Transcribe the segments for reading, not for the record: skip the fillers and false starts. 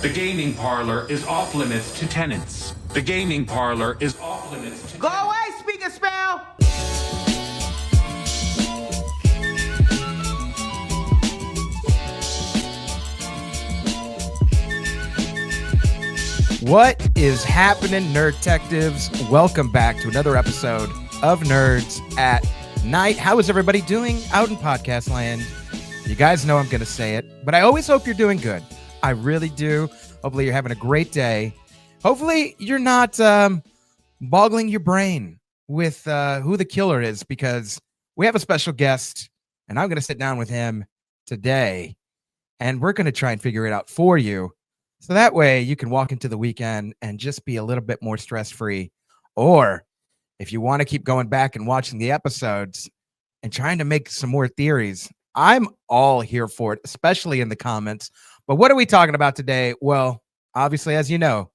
The gaming parlor is off limits to tenants. The gaming parlor is off limits to Go away, speak a spell! What is happening, nerdtectives? Welcome back to another episode of Nerds at Night. How is everybody doing out in podcast land? You guys know I'm going to say it, but I always hope you're doing good. I really do. Hopefully you're having a great day. Hopefully you're not boggling your brain with who the killer is, because we have a special guest, and I'm going to sit down with him today, and we're going to try and figure it out for you. So that way you can walk into the weekend and just be a little bit more stress-free. Or if you want to keep going back and watching the episodes and trying to make some more theories, I'm all here for it, especially in the comments. But what are we talking about today? Well, obviously, as you know,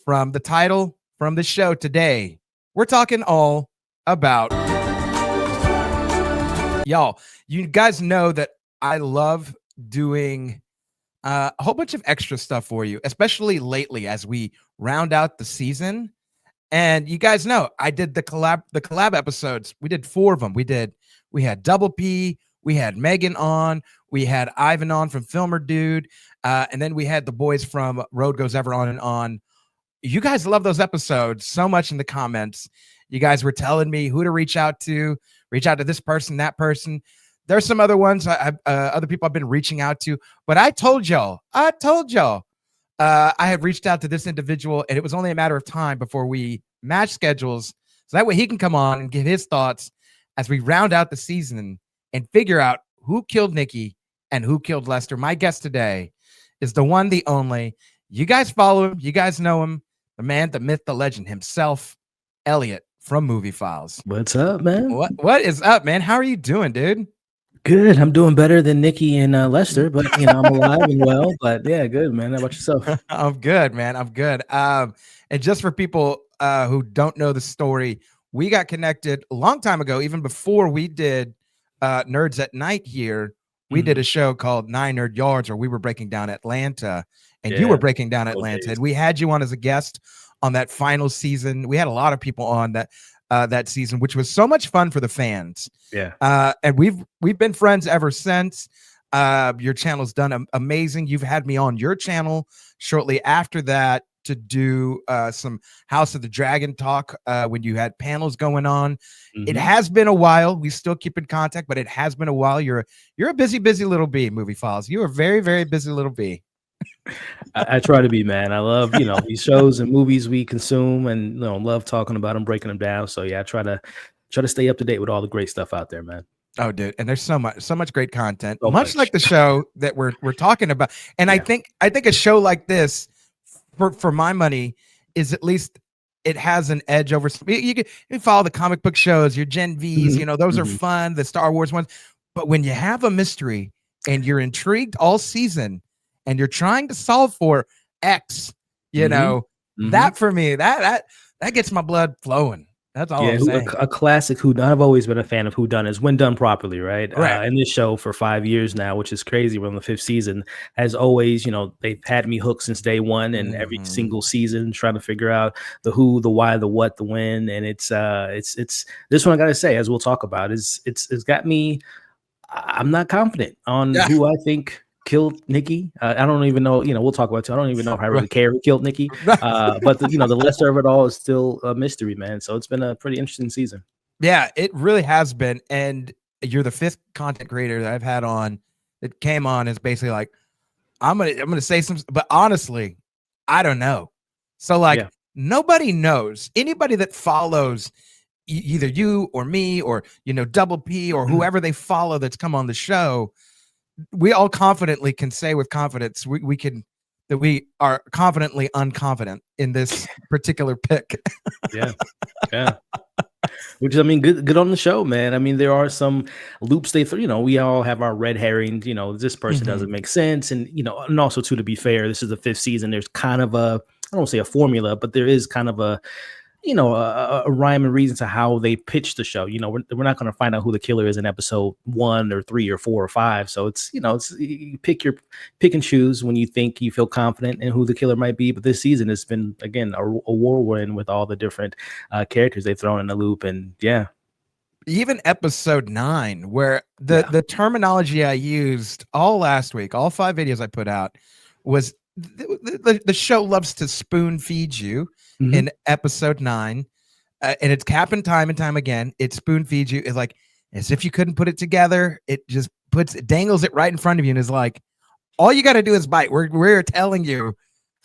from the title, from the show today, we're talking all about... Y'all, you guys know that I love doing... a whole bunch of extra stuff for you, especially lately as we round out the season. And you guys know I did the collab episodes. We did 4 of them. We had Double P, we had Megan on, we had Ivan on from Filmer Dude, and then we had the boys from Road Goes Ever On and On. You guys love those episodes so much in the comments. You guys were telling me who to reach out to this person, that person. There's some other ones, other people I've been reaching out to, but I told y'all, I had reached out to this individual, and it was only a matter of time before we match schedules, so that way he can come on and give his thoughts as we round out the season and figure out who killed Nikki and who killed Lester. My guest today is the one, the only. You guys follow him. You guys know him. The man, the myth, the legend himself, Elliot from Movie Files. What's up, man? What is up, man? How are you doing, dude? Good. I'm doing better than Nikki and Lester, but I'm alive and well. But yeah, good, man. How about yourself? I'm good, man. I'm good. And just for people who don't know the story, we got connected a long time ago, even before we did Nerds at Night here. We did a show called 9 Nerd Yards, where we were breaking down Atlanta, and you were breaking down Atlanta. And we had you on as a guest on that final season. We had a lot of people on that season, which was so much fun for the fans. And we've been friends ever since. Your channel's done amazing. You've had me on your channel shortly after that to do some House of the Dragon talk when you had panels going on. It has been a while. We still keep in contact, but it has been a while. You're a busy little bee, Movie Files. You are a very, very busy little bee. I try to be, man. I love, these shows and movies we consume, and love talking about them, breaking them down. So yeah, I try to stay up to date with all the great stuff out there, man. Oh, dude, and there's so much great content, much like the show that we're talking about. And I think a show like this, for my money, is at least it has an edge over. You follow the comic book shows, your Gen V's, those are fun, the Star Wars ones. But when you have a mystery and you're intrigued all season, and you're trying to solve for X, that for me, that gets my blood flowing. That's all I'm saying. A classic whodunit. I've always been a fan of whodunits when done properly, right? And this show for 5 years now, which is crazy. We're on the 5th season. As always, they've had me hooked since day one, and every single season trying to figure out the who, the why, the what, the when. And it's this one I gotta say, as we'll talk about, it's got me. I'm not confident on who I think killed Nikki. I don't even know, we'll talk about it too. I don't even know if I really care who killed Nikki. But the lesser of it all is still a mystery, man. So it's been a pretty interesting season. Yeah, it really has been. And you're the 5th content creator that I've had on that came on is basically like, I'm gonna say some, but honestly, I don't know. So nobody knows. Anybody that follows either you or me or Double P or whoever they follow that's come on the show, we all confidently can say with confidence that we are confidently unconfident in this particular pick. Yeah. Which, I mean, good on the show, man. I mean, there are some loops they throw. We all have our red herring. This person doesn't make sense, and and also too, to be fair, this is the 5th season. There's kind of I don't say a formula, but there is kind of a a rhyme and reason to how they pitch the show. We're not going to find out who the killer is in episode 1 or 3 or 4 or 5. So it's you pick and choose when you think you feel confident in who the killer might be. But this season has been, again, a whirlwind with all the different characters they've thrown in the loop. And yeah, even episode 9, where the terminology I used all last week, all 5 videos I put out, was the show loves to spoon feed you in episode 9, and it's happened time and time again. It spoon feeds you. It's like as if you couldn't put it together. It just dangles it right in front of you and is like, all you got to do is bite. We're telling you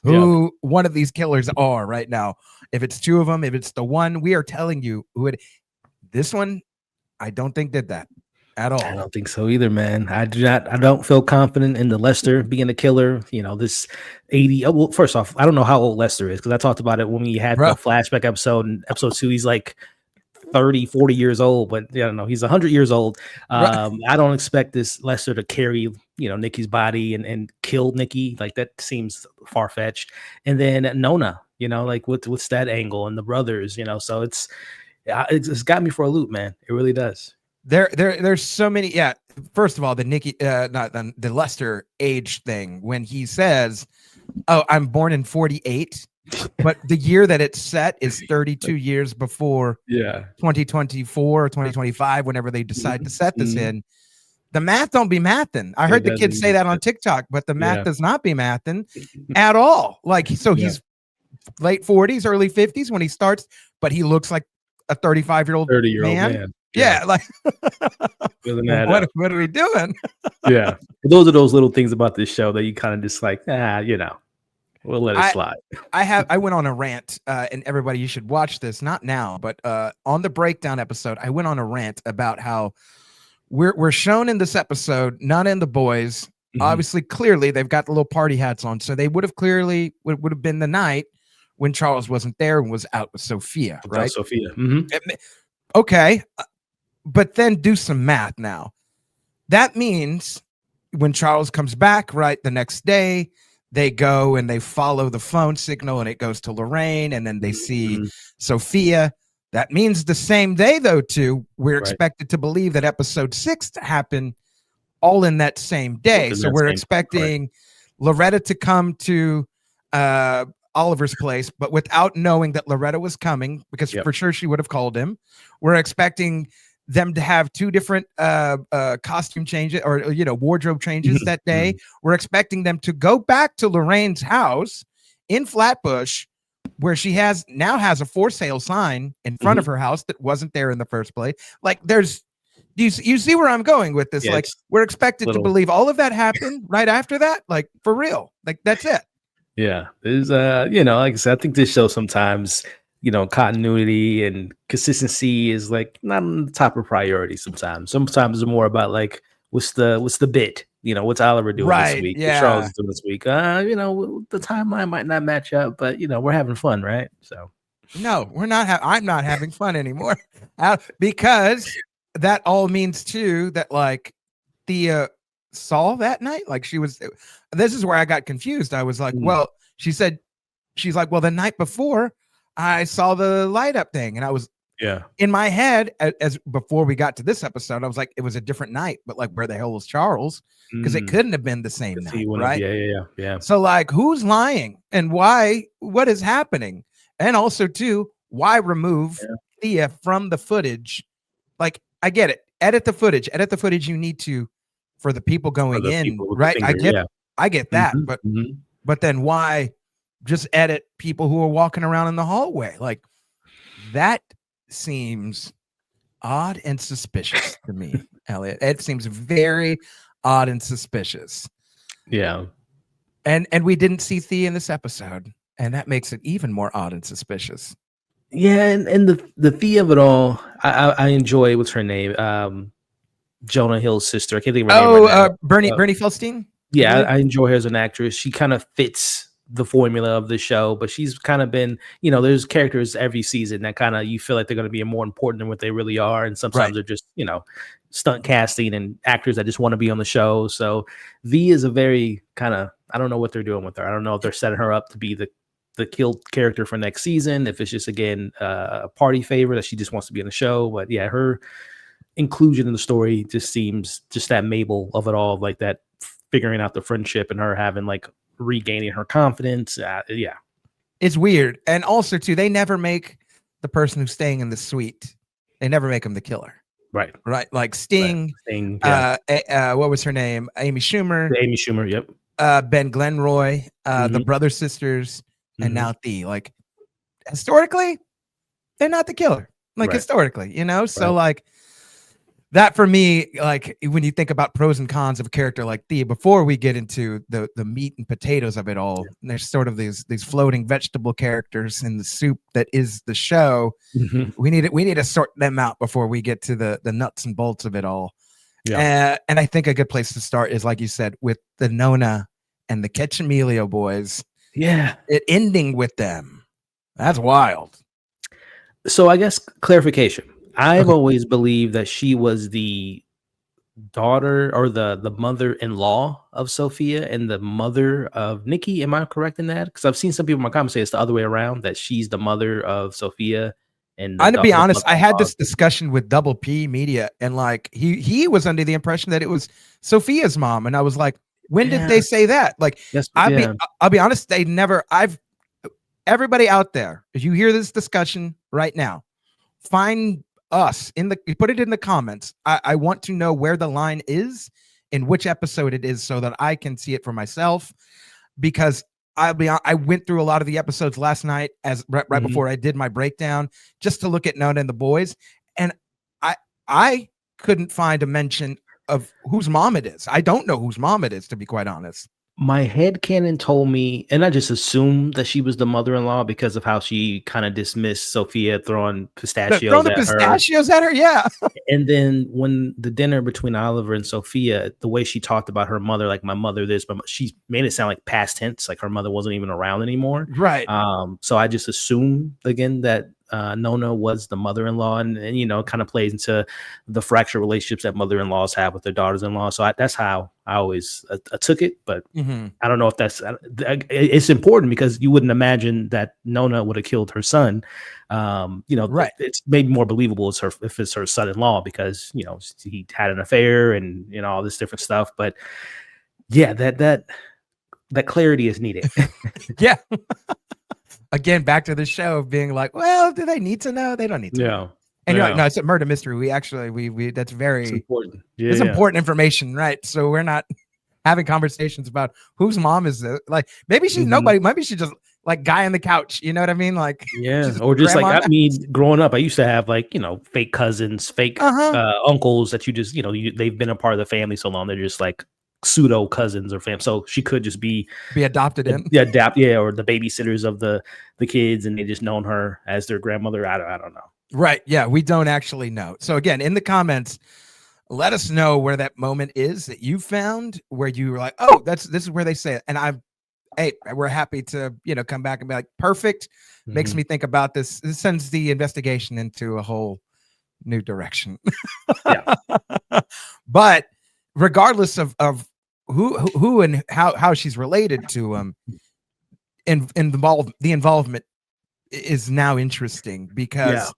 who one of these killers are right now. If it's 2 of them, if it's the one, we are telling you who it. This one, I don't think did that at all. I don't think so either, man. I don't feel confident in the Lester being a killer. This 80. Well, first off, I don't know how old Lester is, because I talked about it when we had the flashback episode. In episode 2, he's like 30, 40 years old, but he's 100 years old. I don't expect this Lester to carry, Nikki's body and kill Nikki. Like, that seems far-fetched. And then Nona, like what's that angle, and the brothers, so it's got me for a loop, man. It really does. There's so many. Yeah. First of all, the Nikki, not the Lester age thing, when he says, "Oh, I'm born in 48," but the year that it's set is 32 years before 2024 or 2025, whenever they decide to set this in. The math don't be mathing. I heard the kids say that on TikTok, but the math does not be mathing at all. Like, so he's late 40s, early 50s when he starts, but he looks like a 35-year-old 30-year-old man. Yeah, like what are we doing? Yeah, those are those little things about this show that you kind of just like, we'll let it slide. I went on a rant, and everybody, you should watch this. Not now, but on the breakdown episode, I went on a rant about how we're shown in this episode, Nona and the boys. Obviously, clearly, they've got the little party hats on, so they would have been the night when Charles wasn't there and was out with Sophia, right? Sophia. Okay. But then do some math now. That means when Charles comes back, right, the next day, they go and they follow the phone signal and it goes to Lorraine, and then they see Sophia. That means the same day, though, too, we're expected to believe that episode 6 to happen all in that same day. So we're expecting Loretta to come to Oliver's place, but without knowing that Loretta was coming, because for sure she would have called him. We're expecting them to have 2 different costume changes or wardrobe changes that day. We're expecting them to go back to Lorraine's house in Flatbush, where she now has a for sale sign in front of her house that wasn't there in the first place. Like, you see where I'm going with this? Like, we're expected to believe all of that happened right after that. Like, for real. Like, that's it. Yeah, there's like I said, I think this show sometimes, continuity and consistency is like not on the top of priority. Sometimes it's more about like what's the bit, what's Oliver doing this week, what Charles is doing this week. The timeline might not match up, but we're having fun, right? So no, we're not. I'm not having fun anymore because that all means too that like Thea saw that night, like she was. This is where I got confused. I was like, well, she's like, well, the night before I saw the light up thing, and I was in my head as before we got to this episode, I was like, it was a different night, but like, where the hell was Charles? Because it couldn't have been the same night, right? Yeah. So like, who's lying and why? What is happening? And also too, why remove Thea from the footage? Like, I get it. Edit the footage. You need to for the people going in, right? I get that, but then why just edit people who are walking around in the hallway? Like, that seems odd and suspicious to me, Elliot. It seems very odd and suspicious. Yeah. And we didn't see Thea in this episode, and that makes it even more odd and suspicious. Yeah, and the Thea of it all, I enjoy. What's her name? Jonah Hill's sister. I can't think of her name right now. Bernie Feldstein. Yeah, I enjoy her as an actress. She kind of fits the formula of the show, but she's kind of been, there's characters every season that kind of you feel like they're going to be more important than what they really are, and sometimes they're just stunt casting and actors that just want to be on the show. So V is a very kind of, I don't know what they're doing with her. I don't know if they're setting her up to be the the killed character for next season, if it's just again a party favor that she just wants to be in the show. But yeah, her inclusion in the story just seems just that Mabel of it all, like that figuring out the friendship and her having like regaining her confidence. Yeah, it's weird. And also too, they never make the person who's staying in the suite, they never make him the killer. Right. Like Sting. Right. Sting, yeah. What was her name? Amy Schumer. Amy Schumer. Yep. Ben Glenroy, the brother sisters, and now Thea. Like historically, they're not the killer. Like historically, you know. So like that for me, like when you think about pros and cons of a character like Thea, before we get into the meat and potatoes of it all, there's sort of these floating vegetable characters in the soup that is the show. We need to sort them out before we get to the nuts and bolts of it all. Yeah. And I think a good place to start is, like you said, with the Nona and the Ketchamelio boys. Yeah. It ending with them. That's wild. So I guess clarification. I've always believed that she was the daughter or the mother-in-law of Sophia and the mother of Nikki. Am I correct in that? Because I've seen some people in my comments say it's the other way around, that she's the mother of Sophia. And to be honest, I had this discussion with Double P Media, and like he was under the impression that it was Sophia's mom, and I was like, when did they say that? Like, I'll be honest, they never. Everybody out there, if you hear this discussion right now, find us put it in the comments. I want to know where the line is, in which episode it is, so that I can see it for myself, because I went through a lot of the episodes last night right before I did my breakdown, just to look at Nona and the boys, and I couldn't find a mention of whose mom it is. I don't know whose mom it is, to be quite honest. My headcanon told me, and I just assumed that she was the mother-in-law because of how she kind of dismissed Sophia throwing pistachios at her. Yeah. And then when the dinner between Oliver and Sophia, the way she talked about her mother, like my mother this, but she made it sound like past tense, like her mother wasn't even around anymore. Right. So I just assumed again that Nona was the mother-in-law, and you know, kind of plays into the fractured relationships that mother-in-laws have with their daughters-in-law. So that's how I always took it, but I don't know if it's important, because you wouldn't imagine that Nona would have killed her son. It's maybe more believable if it's her son-in-law, because you know he had an affair and you know all this different stuff. But yeah, that clarity is needed. Yeah. Again, back to the show of being like, well, do they need to know? They don't need to know. And you're like, no, it's a murder mystery. We that's very important. It's important information, right? So we're not having conversations about whose mom is this. Like maybe she's nobody. Maybe she's just like guy on the couch. You know what I mean? Like or just like growing up, I used to have like, you know, fake cousins, fake uncles that you just, you know, they've been a part of the family so long, they're just like pseudo cousins or fam. So she could just be adopted in. Or the babysitters of the kids, and they just known her as their grandmother. I don't know. Right. Yeah, we don't actually know. So again, in the comments, let us know where that moment is that you found where you were like, oh, this is where they say it. And we're happy to, you know, come back and be like, perfect. Makes me think about this. This sends the investigation into a whole new direction. Yeah. But regardless of who and how she's related to him, the involvement is now interesting, because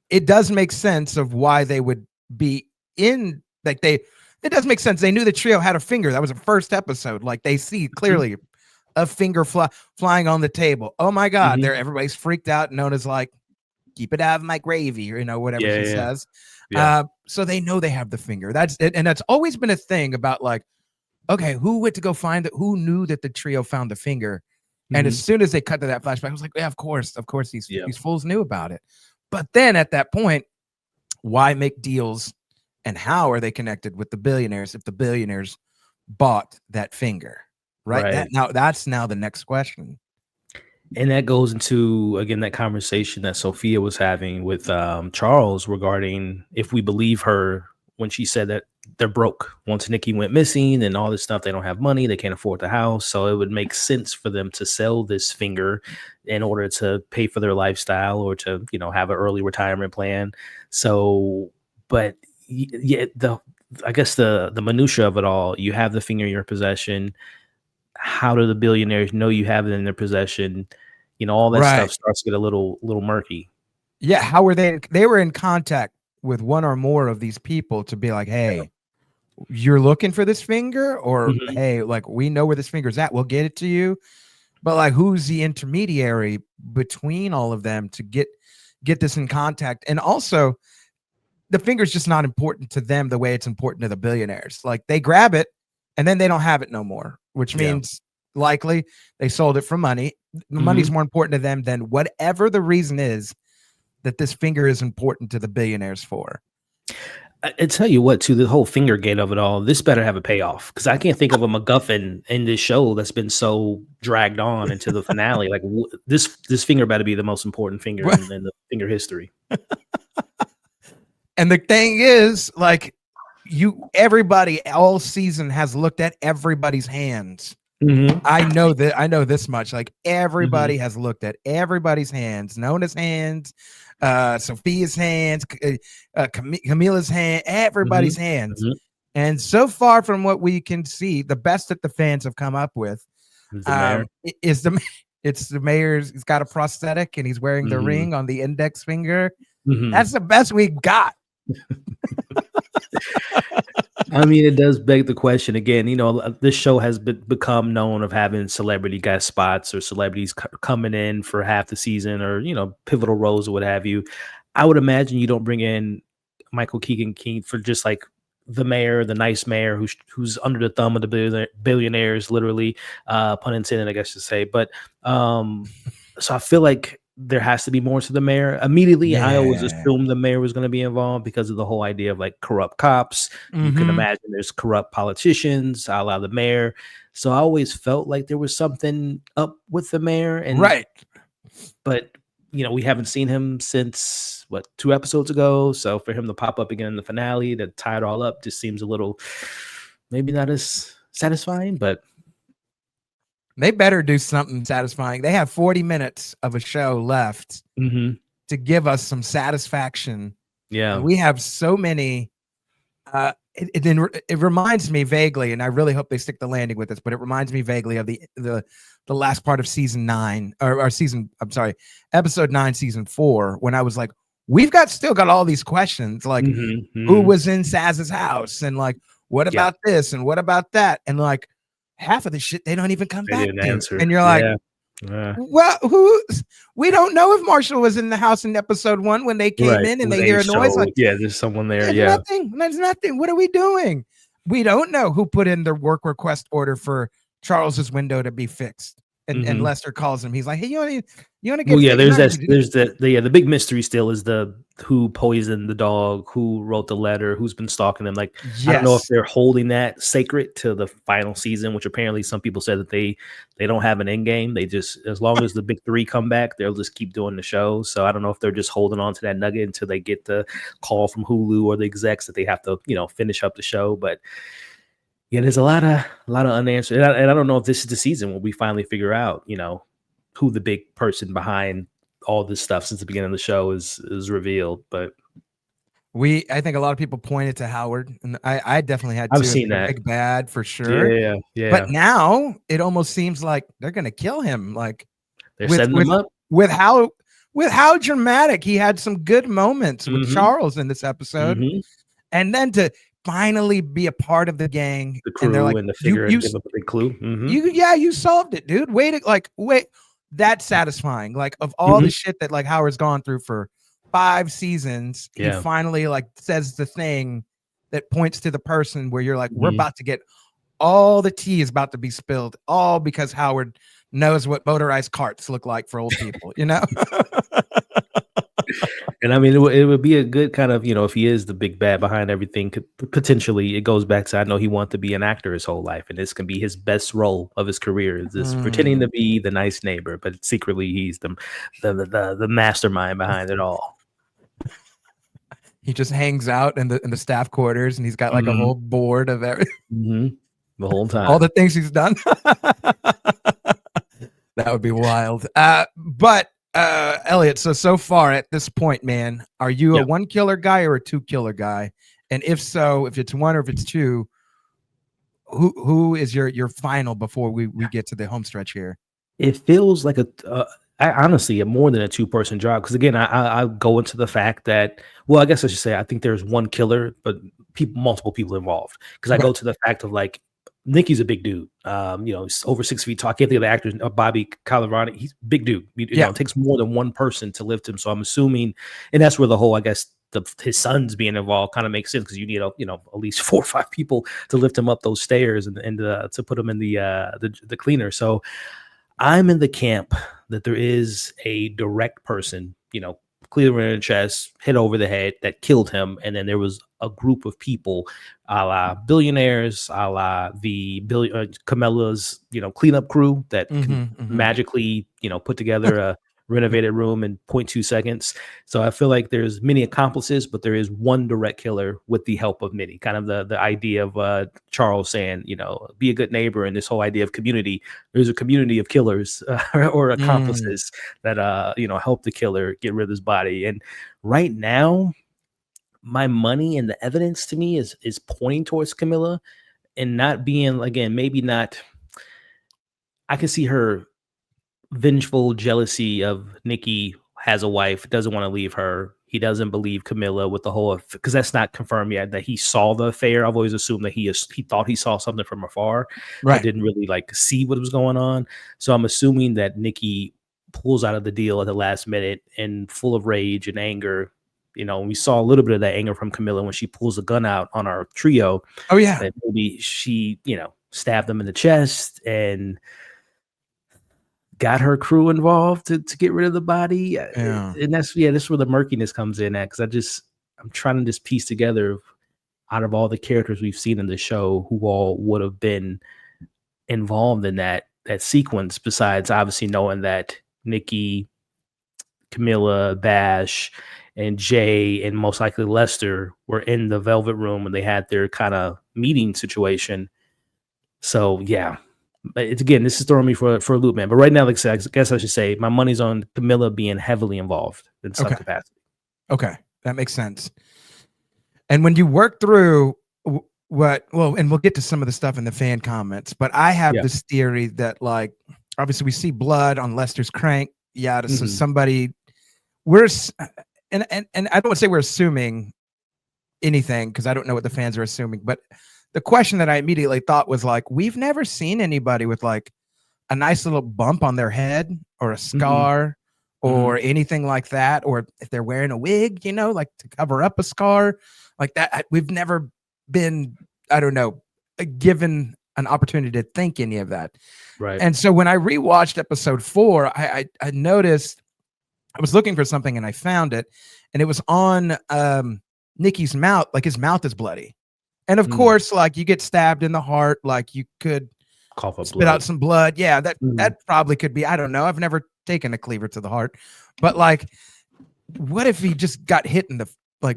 it does make sense of why they would be in, like it does make sense. They knew the trio had a finger. That was the first episode. Like they see clearly a finger flying on the table. Oh my God. Everybody's freaked out. Nona's like, keep it out of my gravy, or, you know, whatever she says. Yeah. So they know they have the finger. That's it. And that's always been a thing about like, okay, who went to go find it? Who knew that the trio found the finger? And as soon as they cut to that flashback, I was like, yeah, of course, these fools knew about it. But then at that point, why make deals, and how are they connected with the billionaires if the billionaires bought that finger? Right. That's now the next question. And that goes into, again, that conversation that Sophia was having with Charles regarding if we believe her when she said that they're broke. Once Nikki went missing and all this stuff, they don't have money, they can't afford the house. So it would make sense for them to sell this finger in order to pay for their lifestyle, or to, you know, have an early retirement plan. So, but yeah, I guess the minutia of it all, you have the finger in your possession. How do the billionaires know you have it in their possession? all that Right. stuff starts to get a little murky. Yeah, how were they? They were in contact with one or more of these people to be like, hey, you're looking for this finger, or Mhm. hey, like we know where this finger's at, we'll get it to you. But like, who's the intermediary between all of them to get this in contact? And also, the finger's just not important to them the way it's important to the billionaires. Like they grab it and then they don't have it no more, which Yeah. means likely they sold it for money. The money's Mhm. more important to them than whatever the reason is that this finger is important to the billionaires for. I tell you what, too, the whole finger gate of it all, this better have a payoff, because I can't think of a MacGuffin in this show that's been so dragged on into the finale. Like this finger better be the most important finger in the finger history. And the thing is, like, everybody all season has looked at everybody's hands. Mhm. I know this much. Like everybody Mhm. has looked at everybody's hands, Nona's hands, Sophia's hands, Camila's hand, everybody's Mhm. hands. Mhm. And so far from what we can see, the best that the fans have come up with Is the mayor. is it's the mayor's. He's got a prosthetic and he's wearing the Mhm. ring on the index finger. Mhm. That's the best we got. I mean, it does beg the question again. This show has become known of having celebrity guest spots or celebrities coming in for half the season, or pivotal roles or what have you. I would imagine you don't bring in Michael Keegan Key for just like the mayor, the nice mayor who's under the thumb of the billionaires, literally, pun intended, I guess to say. But so I feel like there has to be more to the mayor. Immediately, I always Yeah. assumed the mayor was going to be involved because of the whole idea of like corrupt cops. You can Mhm. imagine there's corrupt politicians, a la the mayor. So I always felt like there was something up with the mayor, Right. but we haven't seen him since 2 episodes ago. So for him to pop up again in the finale to tie it all up just seems a little, maybe not as satisfying, but They better do something satisfying. They have 40 minutes of a show left Mhm. to give us some satisfaction. And Yeah. we have so many. It reminds me vaguely, and I really hope they stick the landing with this, but it reminds me vaguely of the last part of season 9 or season, I'm sorry, episode 9, season 4, when I was like, still got all these questions, like Mhm. who Mhm. was in Saz's house, and like what Yeah. about this and what about that, and like half of the shit they don't even come They back didn't to, answer. and you're like, Yeah. Yeah. well, we don't know if Marshall was in the house in episode 1 when they came Right. in and When they they hear a noise. showed, Like, yeah, there's someone there. there's Yeah. nothing. There's nothing. What are we doing? We don't know who put in the work request order for Charles's window to be fixed. And Mhm. Lester calls him. He's like, hey, you want to Well, get yeah, fixed? there's the big mystery still is the who poisoned the dog, who wrote the letter, who's been stalking them. Like, I don't know if Yes. they're holding that sacred to the final season, which apparently some people said that they don't have an end game. They just, as long as the big 3 come back, they'll just keep doing the show. So I don't know if they're just holding on to that nugget until they get the call from Hulu or the execs that they have to, finish up the show. But yeah, there's a lot of unanswered, and I don't know if this is the season where we finally figure out, who the big person behind all this stuff since the beginning of the show is revealed. But I think a lot of people pointed to Howard, and I definitely had I've to, seen the that. big bad for sure. Yeah, But yeah. now it almost seems like they're gonna kill him. Like They're with setting them up. with how dramatic he had some good moments with Mhm. Charles in this episode, Mhm. and then to finally be a part of the gang, The and they're crew like, and the you figure you and give them a big clue. Mhm. you solved it, dude. Wait, that's satisfying. Like, of all the Mhm. shit that like Howard's gone through for 5 seasons, he Yeah. finally like says the thing that points to the person where you're like, we're Mhm. about to get all the tea is about to be spilled, all because Howard knows what motorized carts look like for old people, you know? And I mean, it would be a good kind of, if he is the big bad behind everything, potentially it goes back to, I know he wanted to be an actor his whole life, and this can be his best role of his career, is this pretending to be the nice neighbor, but secretly he's the mastermind behind it all. He just hangs out in the staff quarters, and he's got like a Mhm. whole board of everything. Mhm. The whole time. All the things he's done. That would be wild. But Elliot, so far at this point, man, are you a 1 killer guy or a 2 killer guy? And if so, if it's 1 or if it's 2, who is your final before we get to the home stretch here? It feels like I honestly am more than a two-person job because again, I go into the fact that well, I guess I should say I think there's one killer, but multiple people involved. Because I Okay. go to the fact of like Nikki's a big dude. He's over 6 feet tall. I can't think of the actor, Bobby Cannavale. He's a big dude. Yeah. It takes more than one person to lift him. So I'm assuming, and that's where the whole, I guess, his sons being involved kind of makes sense because you need at least 4 or 5 people to lift him up those stairs and to put him in the cleaner. So I'm in the camp that there is a direct person, clear in the chest, hit over the head that killed him. And then there was a group of people, a la billionaires, a la Camilla's, cleanup crew that can magically, put together a renovated room in 0.2 seconds. So I feel like there's many accomplices, but there is one direct killer with the help of many. Kind of the idea of Charles saying, be a good neighbor, and this whole idea of community. There's a community of killers or accomplices that help the killer get rid of his body. And right now, my money and the evidence to me is pointing towards Camilla, and not being, again, maybe not. I can see her vengeful jealousy of Nikki has a wife, doesn't want to leave her. He doesn't believe Camilla with the whole, because that's not confirmed yet that he saw the affair. I've always assumed that he thought he saw something from afar, but didn't really like see what was going on. So I'm assuming that Nikki pulls out of the deal at the last minute and full of rage and anger. We saw a little bit of that anger from Camilla when she pulls the gun out on our trio. Oh yeah. That maybe she, stabbed them in the chest and got her crew involved to get rid of the body. Yeah. And that's where the murkiness comes in at, because I'm trying to just piece together out of all the characters we've seen in the show who all would have been involved in that sequence, besides obviously knowing that Nikki, Camilla, Bash, and Jay, and most likely Lester were in the Velvet Room when they had their kind of meeting situation. So yeah. It's, again, this is throwing me for a loop, man. But right now, like I said, I guess I should say my money's on Camilla being heavily involved in some capacity. Okay, that makes sense. And when you work through and we'll get to some of the stuff in the fan comments, but I have this theory that, like, obviously we see blood on Lester's crank. Yeah, so somebody and I don't want to say we're assuming anything because I don't know what the fans are assuming, but the question that I immediately thought was, like, we've never seen anybody with like a nice little bump on their head or a scar or anything like that. Or if they're wearing a wig, like to cover up a scar like that. We've never been, I don't know, given an opportunity to think any of that. Right. And so when I rewatched episode 4, I noticed, I was looking for something and I found it, and it was on Nikki's mouth. Like, his mouth is bloody. And of course, like, you get stabbed in the heart, like you could cough up spit out some blood. Yeah, that probably could be. I don't know. I've never taken a cleaver to the heart, but like, what if he just got hit in the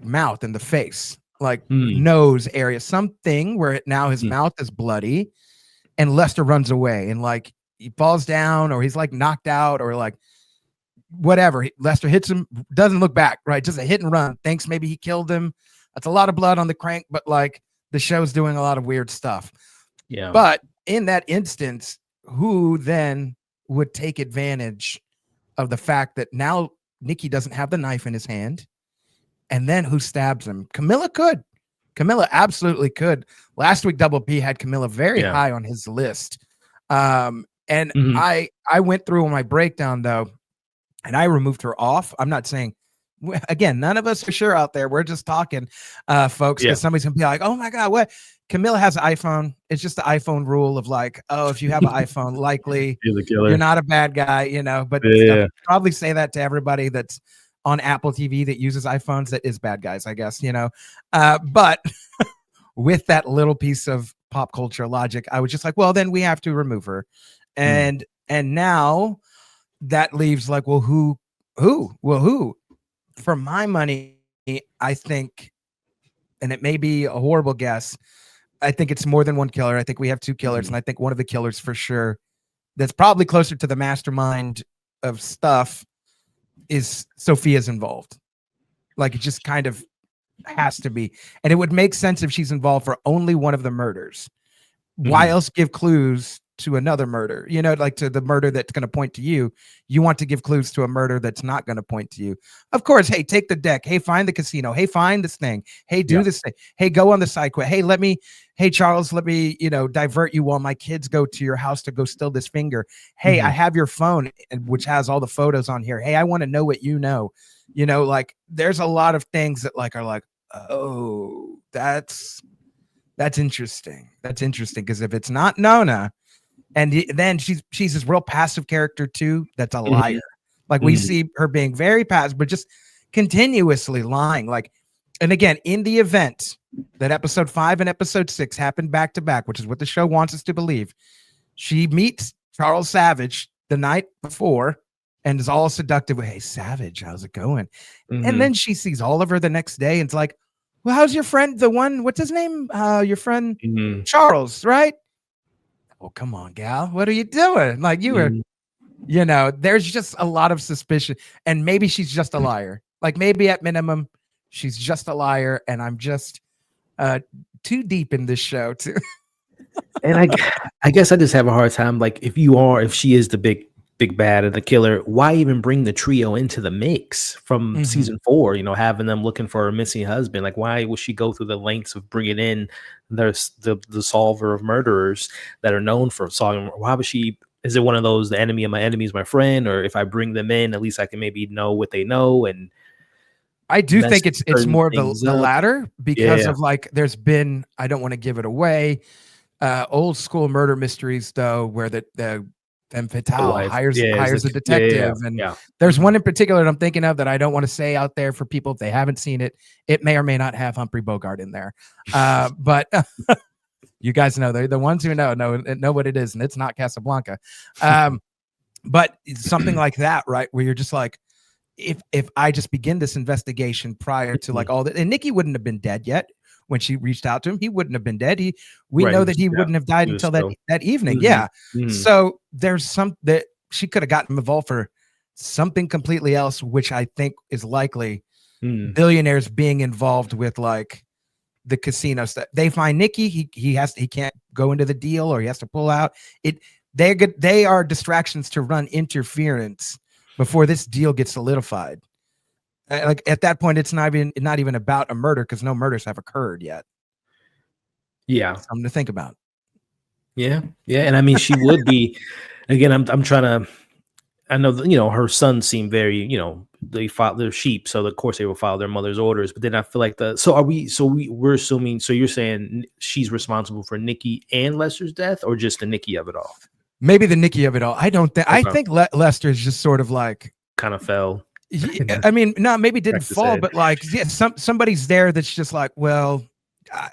mouth and the face, like nose area, something where now his mouth is bloody, and Lester runs away and like he falls down or he's like knocked out or like whatever. Lester hits him, doesn't look back, right? Just a hit and run. Thinks maybe he killed him. That's a lot of blood on the crank, but like, the show's doing a lot of weird stuff. Yeah. But in that instance, who then would take advantage of the fact that now Nikki doesn't have the knife in his hand? And then who stabs him? Camilla could. Camilla absolutely could. Last week, Double P had Camilla very high on his list. I went through my breakdown, though, and I removed her off. I'm not saying, again, none of us are sure out there. We're just talking, folks, because somebody's gonna be like, oh my God, what? Camilla has an iPhone. It's just the iPhone rule of like, oh, if you have an iPhone, likely you're not a bad guy, but I'll probably say that to everybody that's on Apple TV that uses iPhones that is bad guys, I guess, but with that little piece of pop culture logic, I was just like, well, then we have to remove her. And now that leaves like, well, who? For my money, I think, and it may be a horrible guess, I think it's more than one killer. I think we have 2 killers, and I think one of the killers for sure that's probably closer to the mastermind of stuff is Sophia's involved. Like, it just kind of has to be. And it would make sense if she's involved for only one of the murders. Why else give clues to another murder, like to the murder that's going to point to you. You want to give clues to a murder that's not going to point to you. Of course, hey, take the deck. Hey, find the casino. Hey, find this thing. Hey, do this thing. Hey, go on the side quest. Hey, Charles, let me, divert you while my kids go to your house to go steal this finger. Hey, I have your phone, which has all the photos on here. Hey, I want to know what you know. Like there's a lot of things that like are like, oh, that's interesting. That's interesting because if it's not Nona, and then she's this real passive character too, that's a liar. Like we see her being very passive, but just continuously lying. Like, and again, in the event that episode 5 and episode 6 happened back to back, which is what the show wants us to believe, she meets Charles Savage the night before and is all seductive. Hey, Savage, how's it going? And then she sees Oliver the next day and it's like, well, how's your friend? The one, what's his name? Your friend Charles, right? Oh, come on, gal. What are you doing? Like you were, there's just a lot of suspicion. And maybe she's just a liar. Like maybe at minimum, she's just a liar. And I'm just too deep in this show too. And I guess I just have a hard time. Like if she is the big bad and the killer, why even bring the trio into the mix from season 4, having them looking for a missing husband? Like why would she go through the lengths of bringing in the solver of murderers that are known for solving? Why would she? Is it one of those, the enemy of my enemy is my friend, or if I bring them in, at least I can maybe know what they know? And I do think it's more of the latter because of like there's been, I don't want to give it away, old school murder mysteries though, where the femme fatale hires a detective. And there's one in particular that I'm thinking of that I don't want to say out there for people if they haven't seen it. It may or may not have Humphrey Bogart in there. But you guys know, they're the ones who know what it is, and it's not Casablanca. But it's something like that, right? Where you're just like, if I just begin this investigation prior to like all that, and Nikki wouldn't have been dead yet. When she reached out to him, he wouldn't have been dead. We know that he wouldn't have died until that evening. So there's some that she could have gotten involved for something completely else, which I think is likely billionaires being involved with like the casino stuff. They find Nikki, he can't go into the deal or he has to pull out. They are distractions to run interference before this deal gets solidified. Like at that point, it's not even about a murder because no murders have occurred yet. Yeah, something to think about. Yeah, and I mean, she would be. Again, I'm trying to. I know that, her sons seem very, they follow their sheep, so of course they will follow their mother's orders. But then I feel like we're assuming. So you're saying she's responsible for Nikki and Lester's death, or just the Nikki of it all? Maybe the Nikki of it all. I don't think. Okay. I think Lester's just sort of like kind of fell. I mean, no, maybe didn't fall, but like, somebody's there that's just like, well,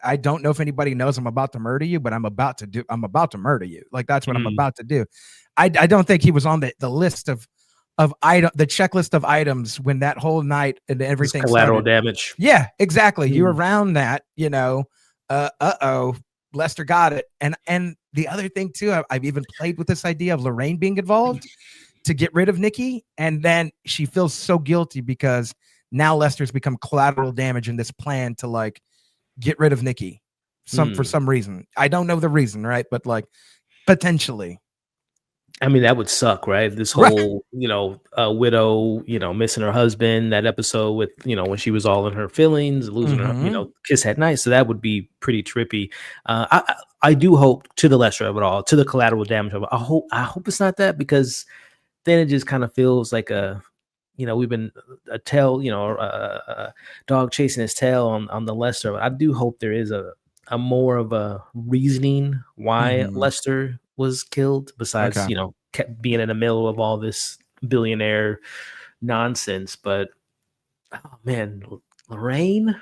I don't know if anybody knows I'm about to murder you, but I'm about to murder you. Like that's what I'm about to do. I don't think he was on the list of item, the checklist of items when that whole night and everything collateral damage. Yeah, exactly. You're around that, Lester got it. And the other thing too, I've even played with this idea of Lorraine being involved to get rid of Nikki, and then she feels so guilty because now Lester's become collateral damage in this plan to like get rid of Nikki for some reason. I don't know the reason, right? But like potentially. I mean, that would suck, right? This whole, widow, missing her husband, that episode with, when she was all in her feelings, losing her, kiss at night. So that would be pretty trippy. I do hope, to the lesser of it all, to the collateral damage of it, I hope it's not that, because then it just kind of feels like we've been a tail, a dog chasing his tail on the Lester. I do hope there is a more of a reasoning why Lester was killed, besides, kept being in the middle of all this billionaire nonsense. But oh man, Lorraine,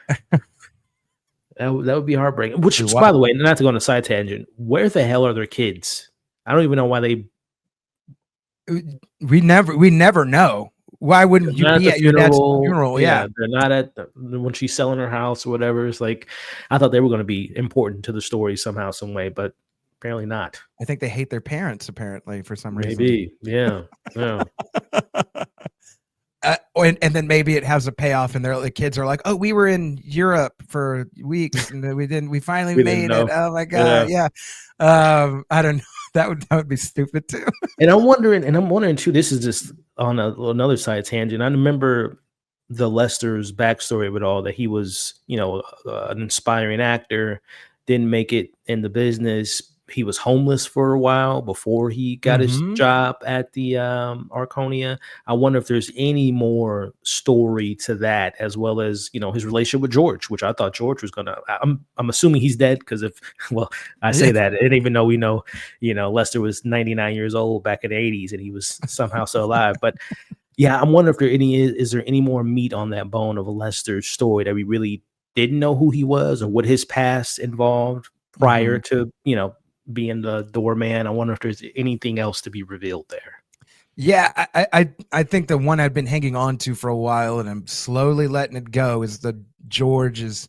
that would be heartbreaking. Which, by the way, not to go on a side tangent, where the hell are their kids? I don't even know why they. We never know. Why wouldn't you be at your dad's funeral? Yeah, they're not when she's selling her house or whatever. It's like, I thought they were going to be important to the story somehow, some way, but apparently not. I think they hate their parents, apparently, for some reason. Maybe, yeah. And then maybe it has a payoff, and the kids are like, "Oh, we were in Europe for weeks, and we finally made it. Oh my god, yeah." I don't know. That would be stupid too. And I'm wondering too. This is just on another side tangent. I remember the Lester's backstory of it all, that he was, an inspiring actor, didn't make it in the business. He was homeless for a while before he got his job at the Arconia. I wonder if there's any more story to that, as well as, his relationship with George, which I thought George was gonna. I'm assuming he's dead, because I say that, and even though we know, Lester was 99 years old back in the 80s, and he was somehow still alive, but. Yeah, I'm wondering if is there any more meat on that bone of a Lester's story that we really didn't know who he was, or what his past involved prior to, being the doorman. I wonder if there's anything else to be revealed there. Yeah, I think the one I've been hanging on to for a while, and I'm slowly letting it go, is the George is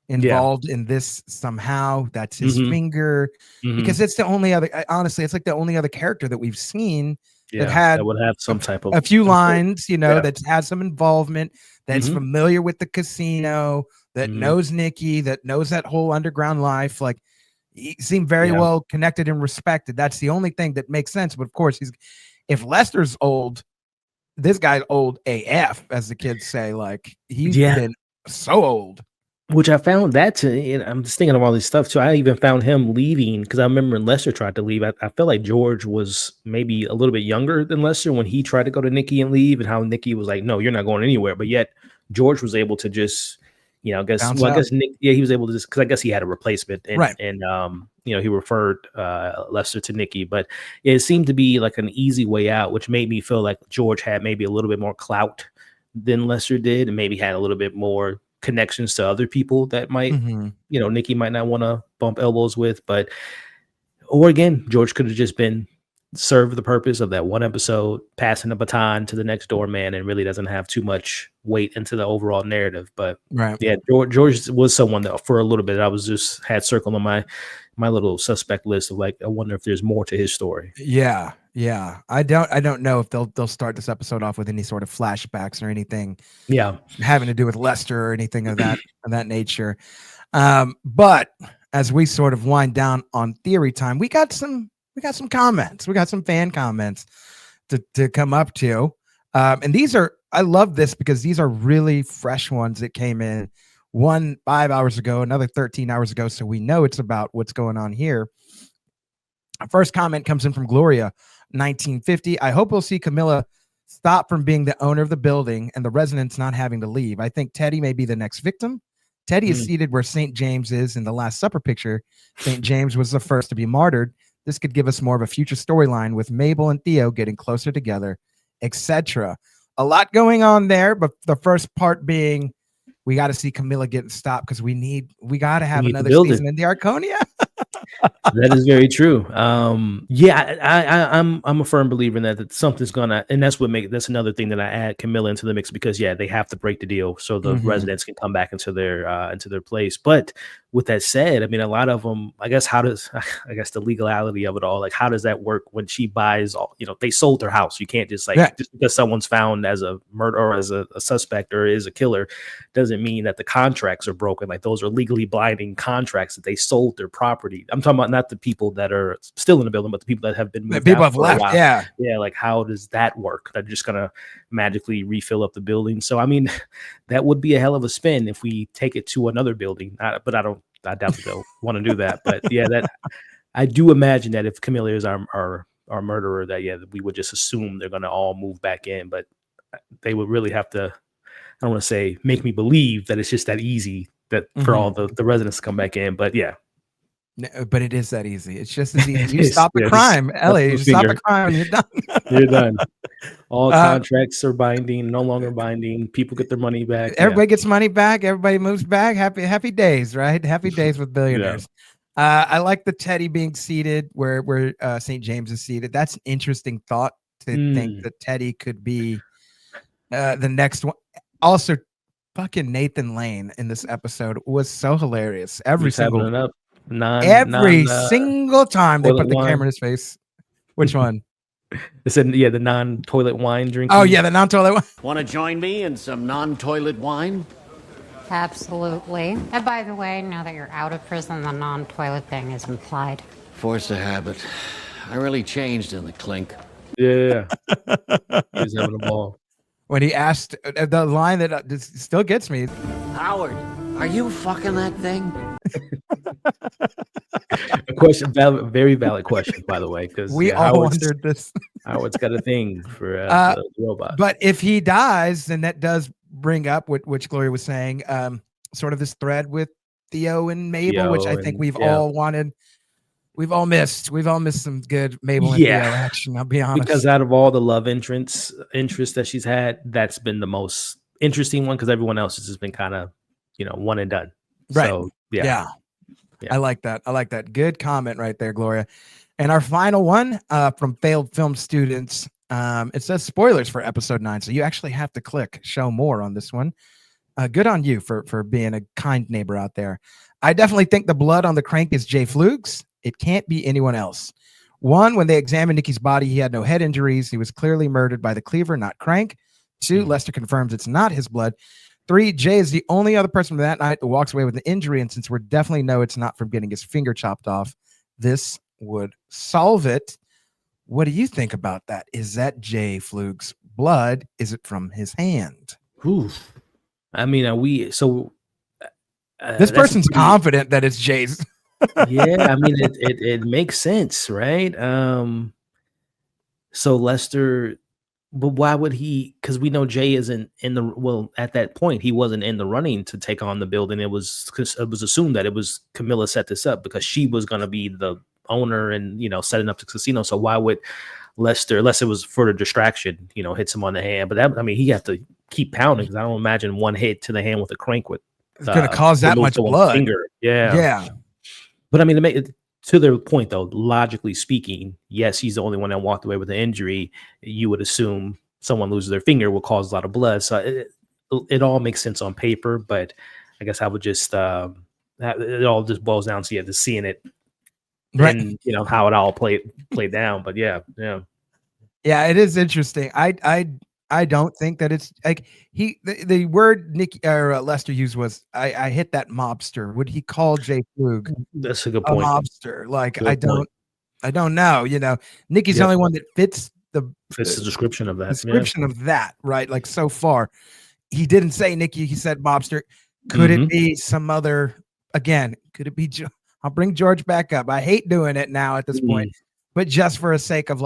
involved in this somehow. That's his finger, because it's the only other. Honestly, it's like the only other character that we've seen that would have some type of a few lines, that has some involvement, that's familiar with the casino, that knows Nikki, that knows that whole underground life. Like, he seemed very well connected and respected. That's the only thing that makes sense. But of course, if Lester's old, this guy's old AF, as the kids say. Like, he's been so old. Which I found that I'm just thinking of all this stuff too. I even found him leaving, because I remember when Lester tried to leave, I felt like George was maybe a little bit younger than Lester when he tried to go to Nikki and leave, and how Nikki was like, no, you're not going anywhere. But yet George was able to just, I guess Nick, he was able to just, because I guess he had a replacement, and he referred Lester to Nikki, but it seemed to be like an easy way out, which made me feel like George had maybe a little bit more clout than Lester did, and maybe had a little bit more connections to other people that might, Nikki might not want to bump elbows with, or again, George could have just been served the purpose of that one episode, passing the baton to the next doorman, and really doesn't have too much weight into the overall narrative. But yeah, George was someone that for a little bit I was just had circled on my little suspect list of, like, I wonder if there's more to his story. Yeah. I don't know if they'll start this episode off with any sort of flashbacks or anything. Having to do with Lester or anything of that nature. But as we sort of wind down on theory time, we got some comments. We got some fan comments to come up to. And I love this because these are really fresh ones that came in. One 5 hours ago, another 13 hours ago. So we know it's about what's going on here. Our first comment comes in from Gloria, 1950. I hope we'll see Camilla stop from being the owner of the building and the residents not having to leave. I think Teddy may be the next victim. Teddy is seated where St. James is in the Last Supper picture. St. James was the first to be martyred. This could give us more of a future storyline with Mabel and Theo getting closer together, etc. A lot going on there, but the first part being we got to see Camilla getting stopped, because we got to have another season in the Arconia. That is very true. I'm a firm believer in that something's gonna, and that's another thing that I add Camilla into the mix, because they have to break the deal so the residents can come back into their place. But with that said, I mean, a lot of them, I guess the legality of it all, like, how does that work when she buys all, they sold their house. You can't just just because someone's found as a murderer or as a suspect or is a killer doesn't mean that the contracts are broken. Like, those are legally binding contracts that they sold their property. I'm talking about not the people that are still in the building, but the people that have been moved. People have left. Yeah. Like, how does that work? They're just gonna magically refill up the building. So I mean, that would be a hell of a spin if we take it to another building. I doubt that they'll want to do that. But yeah, that I do imagine that if Camilla is our murderer, that we would just assume they're gonna all move back in. But they would really have to, I don't want to say make me believe that it's just that easy that for all the residents to come back in. But yeah. No, but it is that easy. It's just as easy. You stop a crime, Ellie. You stop a crime, and you're done. You're done. All contracts are binding, no longer binding. People get their money back. Everybody gets money back. Everybody moves back. Happy days, right? Happy days with billionaires. I like the Teddy being seated where St. James is seated. That's an interesting thought to think that Teddy could be the next one. Also, fucking Nathan Lane in this episode was so hilarious. Every single time they put the camera in his face. Which one? It said, the non-toilet wine drinking. Oh, yeah, the non-toilet wine. Want to join me in some non-toilet wine? Absolutely. And by the way, now that you're out of prison, the non-toilet thing is implied. Force a habit. I really changed in the clink. Yeah. He was having a ball. When he asked the line that still gets me. Howard, are you fucking that thing? A question, very valid question, by the way, because We all wondered this. Howard's got a thing for the robot. But if he dies, then that does bring up which Gloria was saying, sort of this thread with Theo and Mabel, which I think we've all wanted. We've all missed some good Mabel and Theo action. I'll be honest. Because out of all the love interest that she's had, that's been the most interesting one, because everyone else has just been kind of, one and done. Right. So, yeah. I like that. Good comment right there, Gloria. And our final one from failed film students. It says spoilers for episode 9. So you actually have to click show more on this one. Good on you for being a kind neighbor out there. I definitely think the blood on the crank is Jay Fluke's. It can't be anyone else. 1, when they examined Nikki's body, he had no head injuries. He was clearly murdered by the cleaver, not Crank. 2, Lester confirms it's not his blood. 3, Jay is the only other person that night that walks away with an injury, and since we definitely know it's not from getting his finger chopped off, this would solve it. What do you think about that? Is that Jay Fluke's blood? Is it from his hand? Oof. I mean, this person's confident that it's Jay's. Yeah, I mean, it makes sense, right? So Lester, but why would he? Because we know Jay isn't at that point, he wasn't in the running to take on the building. It was assumed that it was Camilla set this up because she was going to be the owner and, setting up the casino. So why would Lester, unless it was for the distraction, hits him on the hand? But he had to keep pounding, because I don't imagine one hit to the hand with a crank with it's going to cause that much blood. Finger. Yeah. But I mean, to their point, though, logically speaking, yes, he's the only one that walked away with an injury. You would assume someone loses their finger will cause a lot of blood. So it all makes sense on paper, but I guess I would just it all just boils down to just seeing it, right? And how it all played down. But yeah, it is interesting. I don't think that it's like the word Nicky or Lester used was I hit that mobster. Would he call Jay Flug? That's a good point. A mobster. Like I don't know. Nikki's the only one that fits the description of that. Of that, right? Like so far, he didn't say Nikki. He said mobster. Could it be some other? Again, could it be? I'll bring George back up. I hate doing it now at this point, but just for a sake of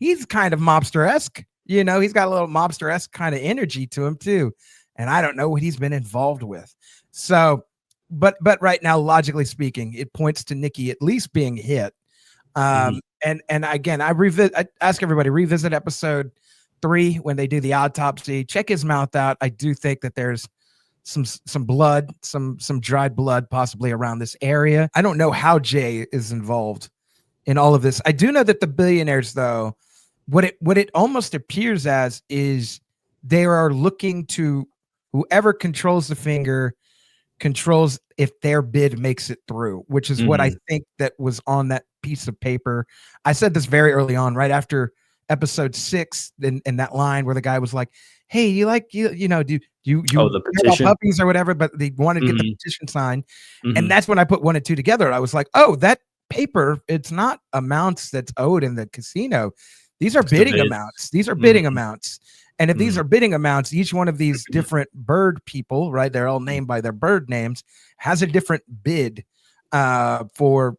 he's kind of mobster-esque. He's got a little mobster-esque kind of energy to him too. And I don't know what he's been involved with. So, but right now, logically speaking, it points to Nikki at least being hit. And again, I ask everybody, revisit episode 3 when they do the autopsy, check his mouth out. I do think that there's some blood, some dried blood possibly around this area. I don't know how Jay is involved in all of this. I do know that the billionaires, though, what it almost appears as is they are looking to whoever controls the finger controls if their bid makes it through, which is what I think that was on that piece of paper. I said this very early on, right after episode 6, in that line where the guy was like, hey, do you the petition puppies or whatever, but they wanted to get the petition signed. And that's when I put 1 and 2 together. I was like, oh, that paper, it's not amounts that's owed in the casino. These are bidding amounts. These are bidding amounts. And if these are bidding amounts, each one of these different bird people, right? They're all named by their bird names, has a different bid for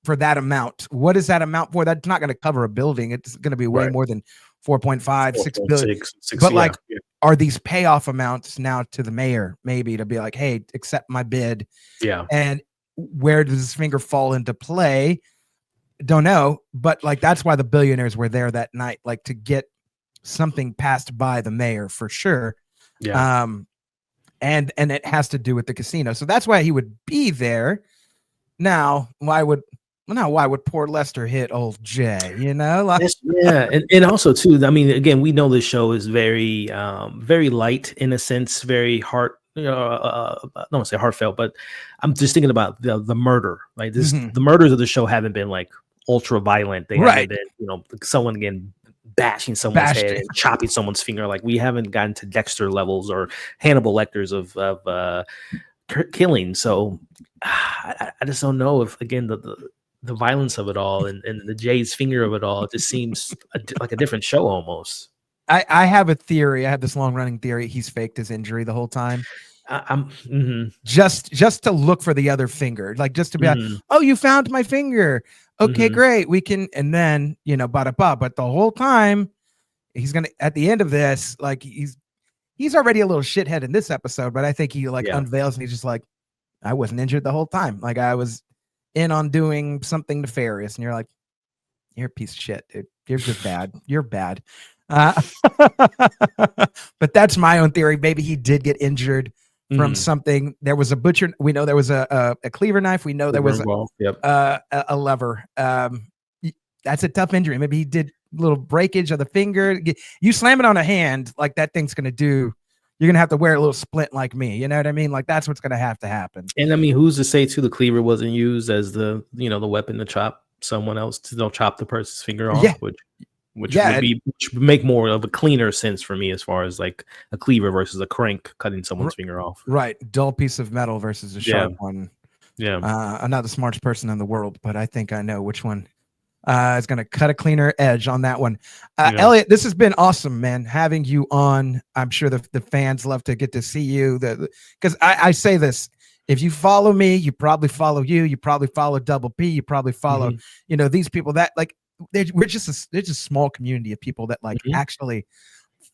that amount. What is that amount for? That's not going to cover a building. It's going to be way more than 4.5, 6 billion. But are these payoff amounts now to the mayor, maybe to be like, hey, accept my bid? Yeah. And where does this finger fall into play? Don't know, but that's why the billionaires were there that night, to get something passed by the mayor for sure. Yeah. And it has to do with the casino, so that's why he would be there. Now, why would poor Lester hit old Jay? And also too, I mean, again, we know this show is very, very light in a sense, very heart. I don't want to say heartfelt, but I'm just thinking about the murder. Like the murders of the show haven't been ultra violent. They haven't been, someone again bashing someone's head and chopping someone's finger. We haven't gotten to Dexter levels or Hannibal Lecters of killing. So I just don't know if again the violence of it all and the Jay's finger of it all, it just seems like a different show almost. I have a theory. I have this long running theory. He's faked his injury the whole time. Just to look for the other finger, like just to be like, oh, you found my finger. Okay, great. We can, and then, you know, but the whole time he's going to, at the end of this, like he's already a little shithead in this episode, but I think he like unveils and he's just like, I wasn't injured the whole time. Like I was in on doing something nefarious. And you're like, you're a piece of shit, dude. You're just bad. You're bad. But that's my own theory. Maybe he did get injured from something. There was a butcher. We know there was a cleaver knife. We know there was a lever. That's a tough injury. Maybe he did a little breakage of the finger. You slam it on a hand, like that thing's going to do. You're going to have to wear a little splint like me. You know what I mean? Like that's what's going to happen. And I mean, who's to say too, the cleaver wasn't used as the weapon to chop someone else, to chop the person's finger off, which would make more of a cleaner sense for me as far as like a cleaver versus a crank cutting someone's finger off. Right. Dull piece of metal versus a sharp one. Yeah. I'm not the smartest person in the world, but I think I know which one is going to cut a cleaner edge on that one. Elliot, this has been awesome, man, having you on. I'm sure the fans love to get to see you. Because I say this, if you follow me, you probably follow you. You probably follow Double P. You probably follow, these people that like, we're just a small community of people that like actually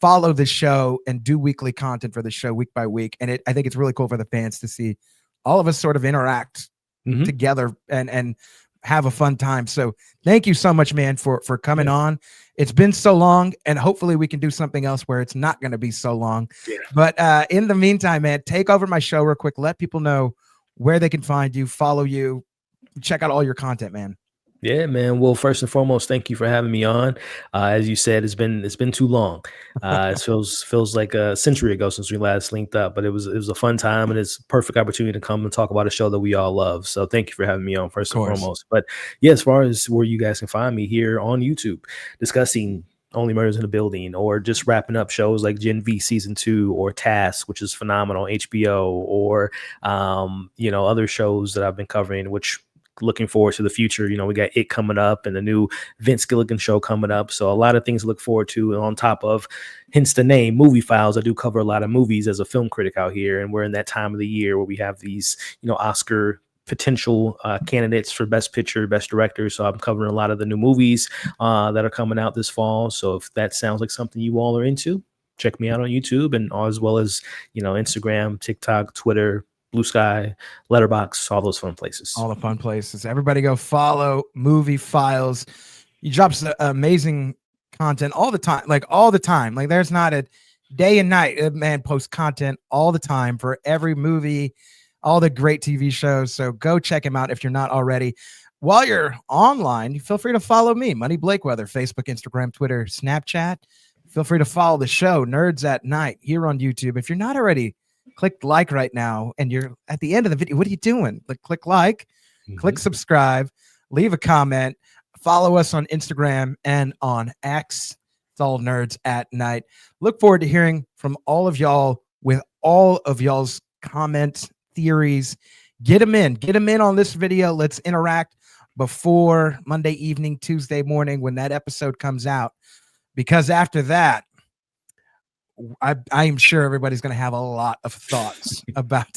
follow the show and do weekly content for the show week by week. And I think it's really cool for the fans to see all of us sort of interact together and have a fun time. So thank you so much, man, for coming on. It's been so long, and hopefully we can do something else where it's not going to be so long. But in the meantime, man, take over my show real quick. Let people know where they can find you, follow you, check out all your content, man. Yeah, man. Well, first and foremost, thank you for having me on. As you said, it's been too long. It feels like a century ago since we last linked up, but it was a fun time, and it's a perfect opportunity to come and talk about a show that we all love. So thank you for having me on first and foremost. But yeah, as far as where you guys can find me, here on YouTube, discussing Only Murders in the Building, or just wrapping up shows like Gen V season 2, or Task, which is phenomenal, HBO, or other shows that I've been covering, which looking forward to the future. We got It coming up and the new Vince Gilligan show coming up. So a lot of things to look forward to. And on top of, hence the name, Movie Files, I do cover a lot of movies as a film critic out here. And we're in that time of the year where we have these, Oscar potential candidates for Best Picture, Best Director. So I'm covering a lot of the new movies that are coming out this fall. So if that sounds like something you all are into, check me out on YouTube, and as well as, Instagram, TikTok, Twitter, Blue Sky, Letterboxd, all those fun places. All the fun places. Everybody go follow Movie Files. He drops amazing content all the time. Like there's not a day and night. Man posts content all the time for every movie, all the great TV shows. So go check him out if you're not already. While you're online, feel free to follow me, Money Blakeweather, Facebook, Instagram, Twitter, Snapchat. Feel free to follow the show, Nerds at Night, here on YouTube. If you're not already, click like right now, and you're at the end of the video. What are you doing? Click like, click subscribe, leave a comment, follow us on Instagram and on X. It's all Nerds at Night. Look forward to hearing from all of y'all with all of y'all's comments, theories. Get them in on this video. Let's interact before Monday evening, Tuesday morning when that episode comes out, because after that, I am sure everybody's going to have a lot of thoughts about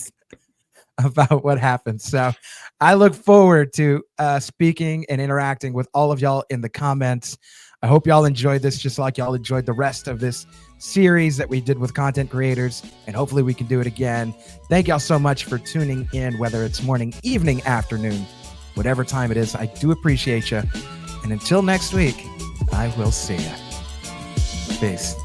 what happened. So I look forward to speaking and interacting with all of y'all in the comments. I hope y'all enjoyed this just like y'all enjoyed the rest of this series that we did with content creators, and hopefully we can do it again. Thank y'all so much for tuning in, whether it's morning, evening, afternoon, whatever time it is. I do appreciate you. And until next week, I will see you. Peace.